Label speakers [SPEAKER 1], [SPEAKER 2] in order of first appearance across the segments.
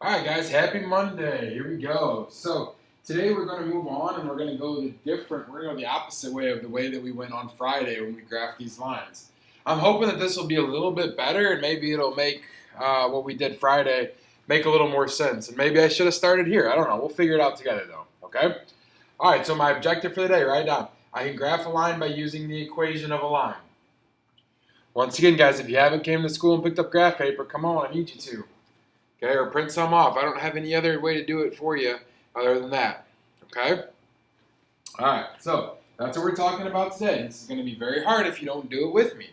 [SPEAKER 1] All right, guys, happy Monday. Here we go. So today we're going to move on and we're going to go we're going to go the opposite way of the way that we went on Friday when we graphed these lines. I'm hoping that this will be a little bit better and maybe it'll make what we did Friday make a little more sense. And maybe I should have started here. I don't know. We'll figure it out together though. Okay? All right, so my objective for the day, write down. I can graph a line by using the equation of a line. Once again, guys, if you haven't came to school and picked up graph paper, come on, I need you to. Okay, or print some off. I don't have any other way to do it for you other than that. Okay? All right, so that's what we're talking about today. This is going to be very hard if you don't do it with me.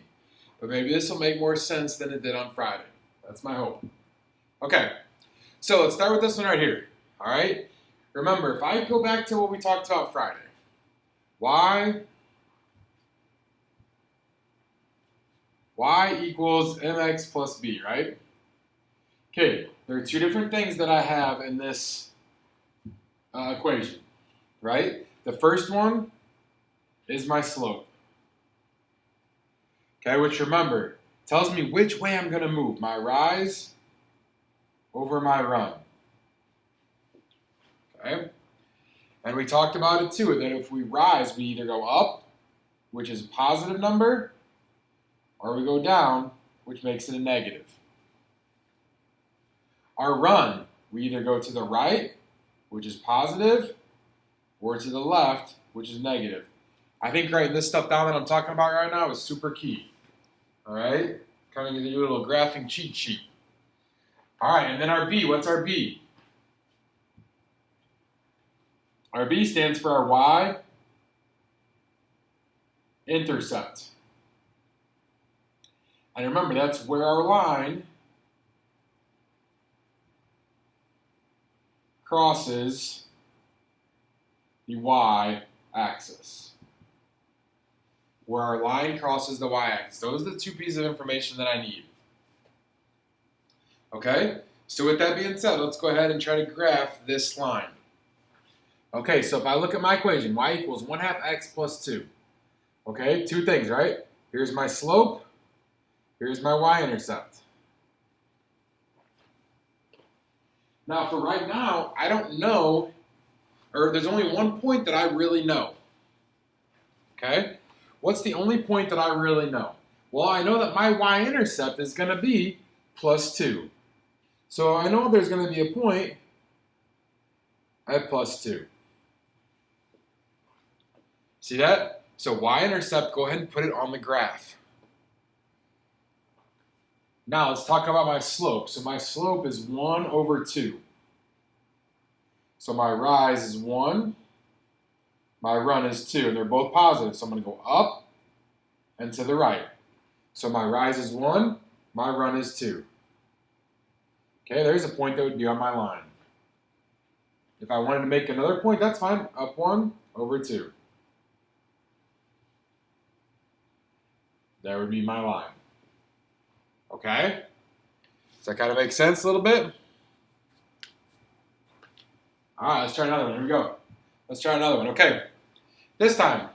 [SPEAKER 1] But maybe this will make more sense than it did on Friday. That's my hope. Okay, so let's start with this one right here. All right? Remember, if I go back to what we talked about Friday, y equals mx plus b, right? Okay, there are two different things that I have in this equation, right? The first one is my slope, okay, which remember, tells me which way I'm going to move, my rise over my run, okay? And we talked about it too, that if we rise, we either go up, which is a positive number, or we go down, which makes it a negative. Our run, we either go to the right, which is positive, or to the left, which is negative. I think writing this stuff down that I'm talking about right now is super key. All right? Kind of give you a little graphing cheat sheet. All right, and then our B, what's our B? Our B stands for our y-intercept. And remember, that's where our line crosses the y-axis. Where our line crosses the y-axis. Those are the two pieces of information that I need. Okay? So with that being said, let's go ahead and try to graph this line. Okay, so if I look at my equation, y equals 1/2 x plus 2. Okay, two things, right? Here's my slope. Here's my y-intercept. Now, for right now, I don't know, or there's only one point that I really know. Okay? What's the only point that I really know? Well, I know that my y-intercept is going to be plus 2. So I know there's going to be a point at plus 2. See that? So y-intercept, go ahead and put it on the graph. Now let's talk about my slope. So my slope is 1 over 2. So my rise is 1, my run is 2, and they're both positive. So I'm going to go up and to the right. So my rise is 1, my run is 2. Okay, there's a point that would be on my line. If I wanted to make another point, that's fine. Up 1, over 2. There would be my line. Okay? Does that kind of make sense a little bit? All right, let's try another one. Here we go. Let's try another one. Okay. This time,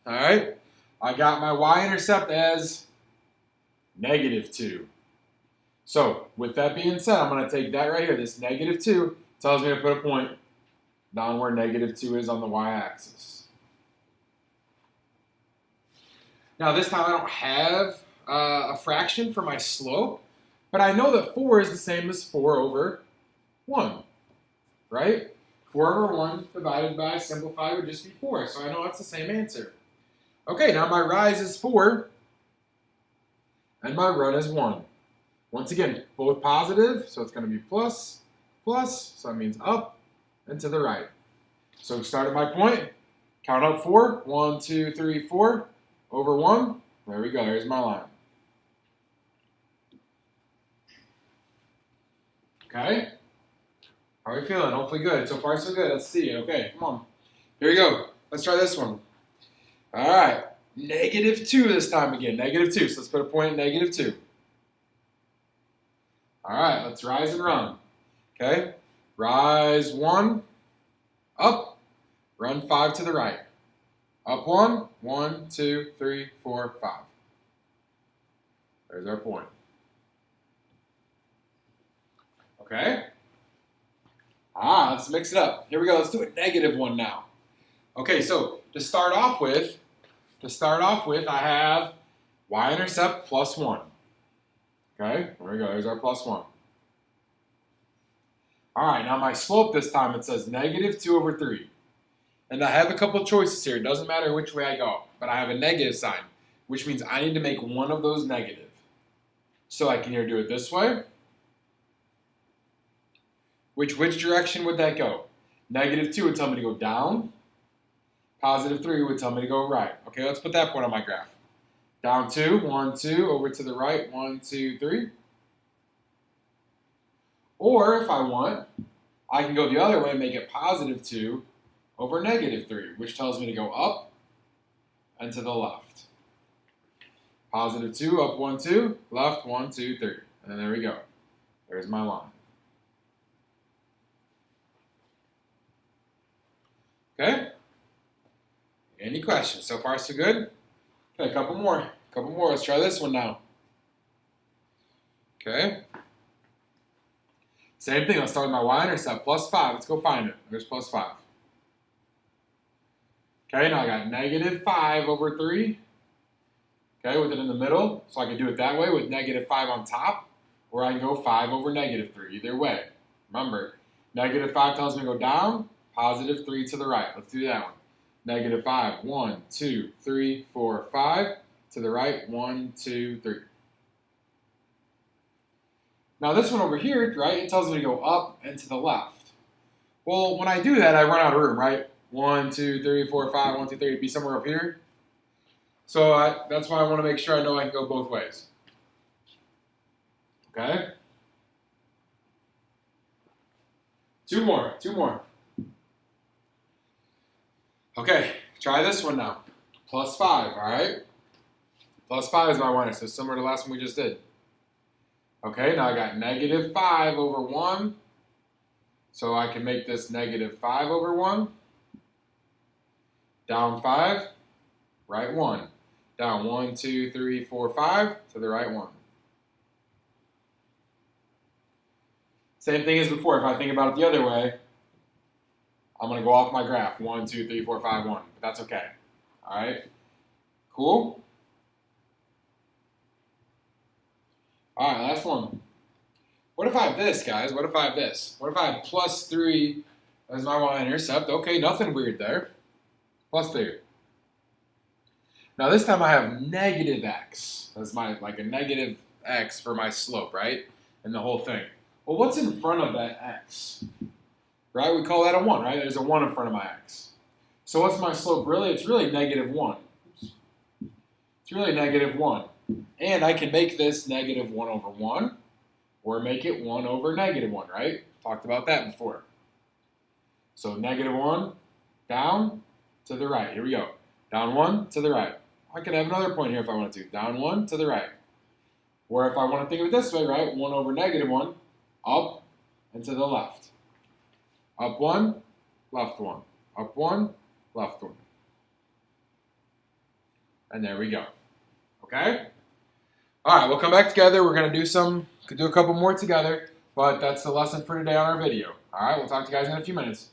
[SPEAKER 1] all right, I got my y-intercept as -2. So with that being said, I'm going to take that right here. This -2 tells me to put a point down where -2 is on the y-axis. Now this time I don't have a fraction for my slope, but I know that 4 is the same as 4 over 1, right? 4 over 1 divided by simplified would just be 4, so I know that's the same answer. Okay, now my rise is 4, and my run is 1. Once again, both positive, so it's going to be plus, plus, so that means up and to the right. So start at my point, count up 4, 1, 2, 3, 4, over 1, there we go, there's my line. Okay? How are we feeling? Hopefully good. So far, so good. Let's see. Okay, come on. Here we go. Let's try this one. All right. -2 this time again. -2. So let's put a point at -2. All right. Let's rise and run. Okay. Rise 1. Up. Run 5 to the right. Up 1. 1, 2, 3, 4, 5. There's our point. Okay. let's mix it up. Here we go. Let's do a negative 1 now. Okay, so to start off with, I have y-intercept plus 1. Okay, there we go. There's our plus 1. All right, now my slope this time, it says negative 2 over 3. And I have a couple choices here. It doesn't matter which way I go, but I have a negative sign, which means I need to make one of those negative. So I can either do it this way. Which direction would that go? Negative 2 would tell me to go down. Positive 3 would tell me to go right. Okay, let's put that point on my graph. Down 2, 1, 2, over to the right, 1, 2, 3. Or if I want, I can go the other way and make it positive 2 over negative 3, which tells me to go up and to the left. Positive 2, up 1, 2, left 1, 2, 3. And then there we go. There's my line. Okay? Any questions? So far, so good? Okay, a couple more. Let's try this one now. Okay? Same thing. Let's start with my y-intercept, plus 5. Let's go find it. There's plus 5. Okay, now I got negative 5 over 3. Okay, with it in the middle. So I can do it that way with negative 5 on top, or I can go 5 over negative 3. Either way. Remember, negative 5 tells me to go down, positive 3 to the right. Let's do that one. Negative 5, 1, 2, 3, 4, 5. To the right, 1, 2, 3. Now this one over here, right, it tells me to go up and to the left. Well, when I do that, I run out of room, right? 1, 2, 3, 4, 5, 1, 2, 3, it'd be somewhere up here. So that's why I want to make sure I know I can go both ways. Okay? Two more. Okay, try this one now. Plus 5, all right? Plus 5 is my y, so similar to the last one we just did. Okay, now I got negative 5 over 1. So I can make this negative 5 over 1. Down 5, right 1. Down 1, 2, 3, 4, 5, to the right 1. Same thing as before. If I think about it the other way, I'm going to go off my graph. 1, 2, 3, 4, 5, 1. But that's okay. All right? Cool? All right, last one. What if I have this, guys? What if I have this? What if I have plus 3 as my y-intercept? Okay, nothing weird there. Plus 3. Now this time I have negative x. That's like a negative x for my slope, right? And the whole thing. Well, what's in front of that x? Right? We call that a 1, right? There's a 1 in front of my x. So what's my slope really? It's really negative 1. It's really negative 1. And I can make this negative 1 over 1, or make it 1 over negative 1, right? Talked about that before. So negative 1, down, to the right. Here we go. Down 1, to the right. I could have another point here if I wanted to. Down 1, to the right. Or if I want to think of it this way, right? 1 over negative 1, up and to the left. Up 1, left 1. Up 1, left 1. And there we go. Okay? All right, we'll come back together. We're going to do a couple more together, but that's the lesson for today on our video. All right, we'll talk to you guys in a few minutes.